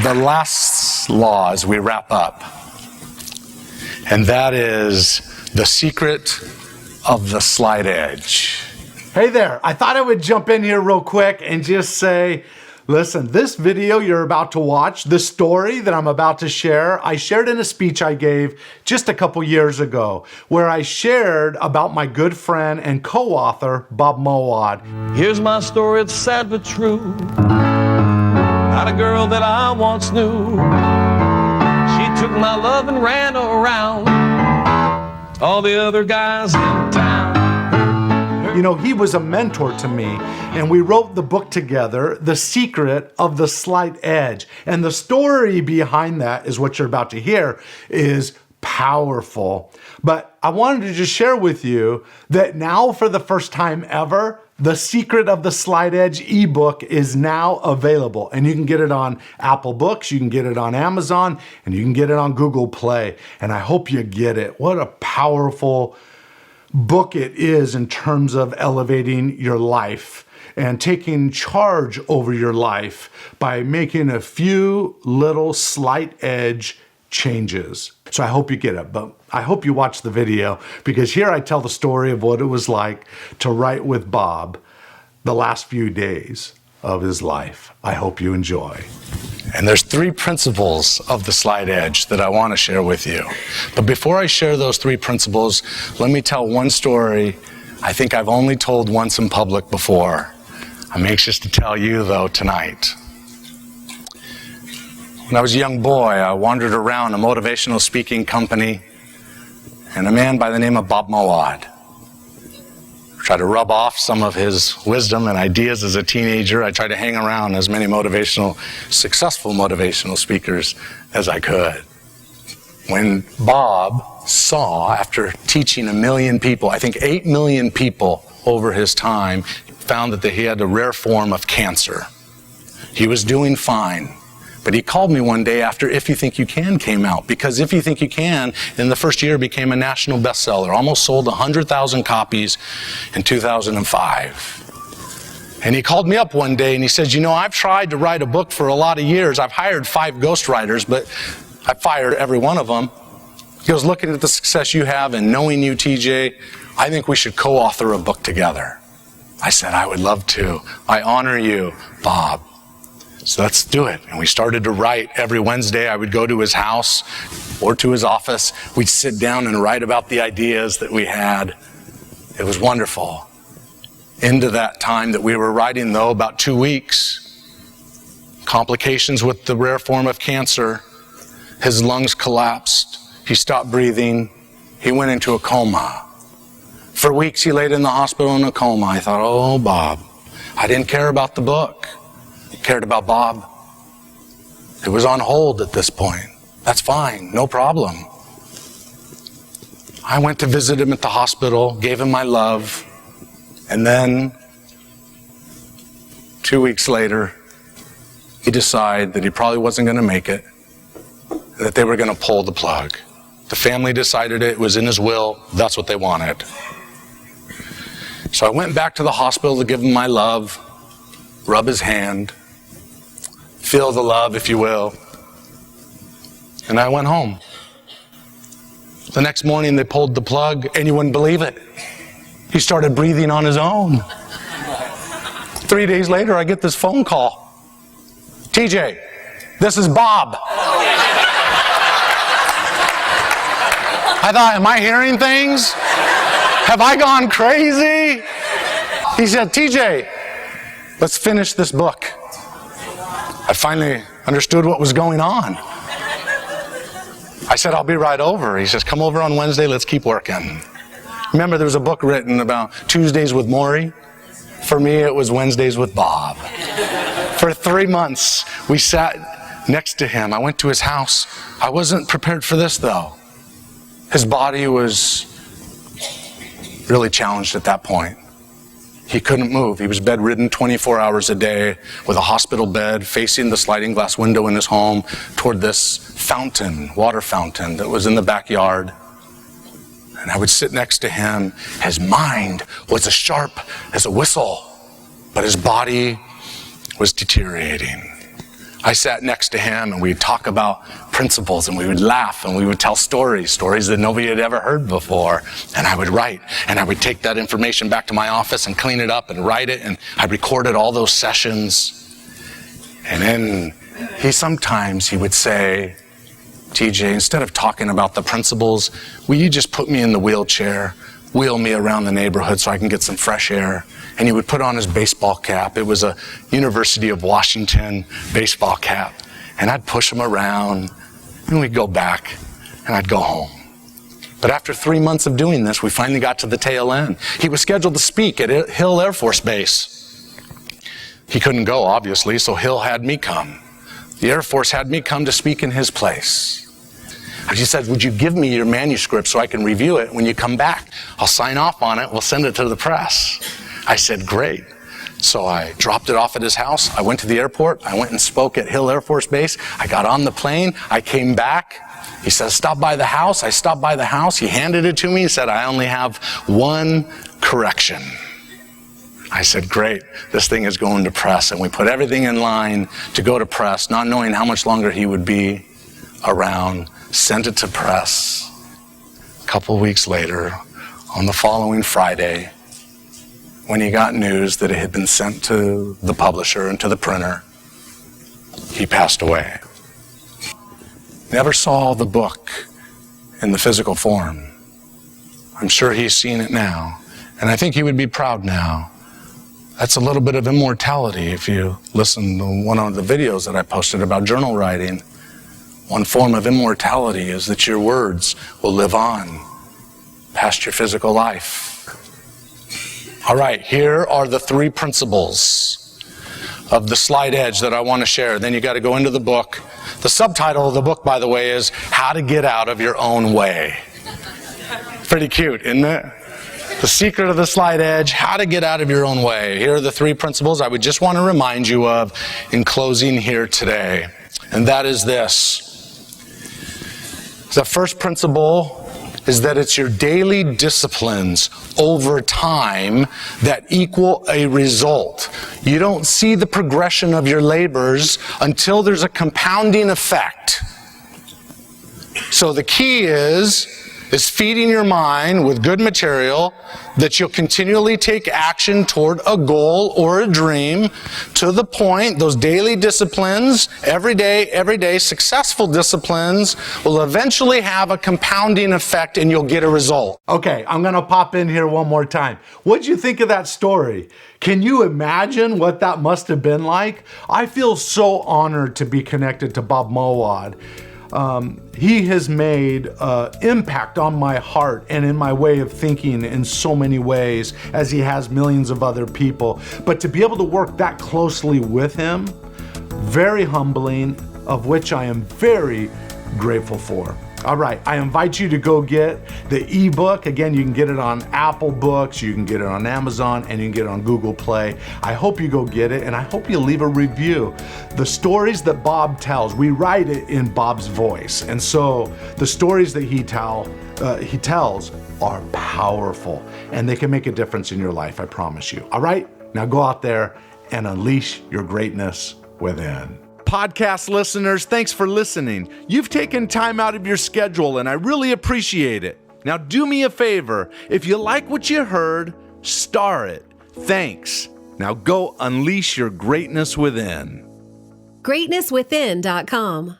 the last law as we wrap up, and that is the secret of the slight edge. Hey there, I thought I would jump in here real quick and just say, listen, this video you're about to watch, the story that I'm about to share, I shared in a speech I gave just a couple years ago, where I shared about my good friend and co-author, Bob Moawad. Here's my story, it's sad but true. About a girl that I once knew. She took my love and ran around all the other guys in town. You know, he was a mentor to me, and we wrote the book together, The Secret of the Slight Edge. And the story behind that is what you're about to hear is powerful. But I wanted to just share with you that now, for the first time ever, The Secret of the Slight Edge ebook is now available. And you can get it on Apple Books, you can get it on Amazon, and you can get it on Google Play. And I hope you get it. What a powerful book it is in terms of elevating your life and taking charge over your life by making a few little slight edge changes. So I hope you get it, but I hope you watch the video, because here I tell the story of what it was like to write with Bob the last few days of his life. I hope you enjoy. And there's 3 principles of the slight edge that I want to share with you. But before I share those 3 principles, let me tell one story I think I've only told once in public before. I'm anxious to tell you, though, tonight. When I was a young boy, I wandered around a motivational speaking company, and a man by the name of Bob Moawad tried to rub off some of his wisdom and ideas as a teenager. I tried to hang around as many successful motivational speakers as I could. When Bob saw, after teaching 1 million people, I think 8 million people over his time, found that he had a rare form of cancer. He was doing fine. But he called me one day after If You Think You Can came out, because If You Think You Can, in the first year, became a national bestseller, almost sold 100,000 copies in 2005. And he called me up one day and he says, you know, I've tried to write a book for a lot of years. I've hired 5 ghostwriters, but I fired every one of them. He goes, looking at the success you have and knowing you, TJ, I think we should co-author a book together. I said, I would love to. I honor you, Bob. So let's do it. And we started to write. Every Wednesday I would go to his house or to his office. We'd sit down and write about the ideas that we had. It was wonderful. Into that time that we were writing, though, about 2 weeks, complications with the rare form of cancer. His lungs collapsed. He stopped breathing. He went into a coma. For weeks he laid in the hospital in a coma. I thought, oh, Bob. I didn't care about the book. Cared about Bob. It was on hold at this point. That's fine, no problem. I went to visit him at the hospital, gave him my love, and then 2 weeks later, he decided that he probably wasn't going to make it, that they were going to pull the plug. The family decided it was in his will. That's what they wanted. So I went back to the hospital to give him my love, rub his hand, feel the love, if you will. And I went home. The next morning they pulled the plug, and you wouldn't believe it. He started breathing on his own. 3 days later, I get this phone call. TJ, this is Bob. I thought, am I hearing things? Have I gone crazy? He said, TJ, let's finish this book. I finally understood what was going on. I said, I'll be right over. He says, come over on Wednesday, let's keep working. Remember, there was a book written about Tuesdays with Maury. For me, it was Wednesdays with Bob. For 3 months, we sat next to him. I went to his house. I wasn't prepared for this, though. His body was really challenged at that point. He couldn't move. He was bedridden 24 hours a day with a hospital bed facing the sliding glass window in his home toward this fountain, water fountain that was in the backyard. And I would sit next to him. His mind was as sharp as a whistle, but his body was deteriorating. I sat next to him and we'd talk about principles and we would laugh and we would tell stories that nobody had ever heard before. And I would write and I would take that information back to my office and clean it up and write it, and I recorded all those sessions. And then he would say, TJ, instead of talking about the principles, will you just put me in the wheelchair, wheel me around the neighborhood so I can get some fresh air? And he would put on his baseball cap. It was a University of Washington baseball cap. And I'd push him around, and we'd go back, and I'd go home. But after 3 months of doing this, we finally got to the tail end. He was scheduled to speak at Hill Air Force Base. He couldn't go, obviously, so Hill had me come. The Air Force had me come to speak in his place. He said, would you give me your manuscript so I can review it when you come back? I'll sign off on it. We'll send it to the press. I said, great. So I dropped it off at his house. I went to the airport. I went and spoke at Hill Air Force Base. I got on the plane. I came back. He says, stop by the house. I stopped by the house. He handed it to me. He said, I only have one correction. I said, great. This thing is going to press. And we put everything in line to go to press, not knowing how much longer he would be around. Sent it to press. A couple weeks later, on the following Friday, when he got news that it had been sent to the publisher and to the printer, he passed away. Never saw the book in the physical form. I'm sure he's seen it now, and I think he would be proud now. That's a little bit of immortality if you listen to one of the videos that I posted about journal writing. One form of immortality is that your words will live on past your physical life. All right, here are the 3 principles of the slight edge that I want to share. Then you got to go into the book. The subtitle of the book, by the way, is How to Get Out of Your Own Way. Pretty cute, isn't it? The secret of the slight edge, how to get out of your own way. Here are the 3 principles I would just want to remind you of in closing here today. And that is this. The first principle is that it's your daily disciplines over time that equal a result. You don't see the progression of your labors until there's a compounding effect. So the key is feeding your mind with good material that you'll continually take action toward a goal or a dream to the point those daily disciplines, every day, successful disciplines will eventually have a compounding effect and you'll get a result. Okay, I'm going to pop in here one more time. What'd you think of that story? Can you imagine what that must have been like? I feel so honored to be connected to Bob Moawad. He has made impact on my heart and in my way of thinking in so many ways, as he has millions of other people. But to be able to work that closely with him, very humbling, of which I am very grateful for. All right, I invite you to go get the ebook. Again, you can get it on Apple Books, you can get it on Amazon, and you can get it on Google Play. I hope you go get it, and I hope you leave a review. The stories that Bob tells, we write it in Bob's voice, and so the stories that he tells are powerful, and they can make a difference in your life, I promise you. All right, now go out there and unleash your greatness within. Podcast listeners, thanks for listening. You've taken time out of your schedule, and I really appreciate it. Now do me a favor. If you like what you heard, star it. Thanks. Now go unleash your greatness within. GreatnessWithin.com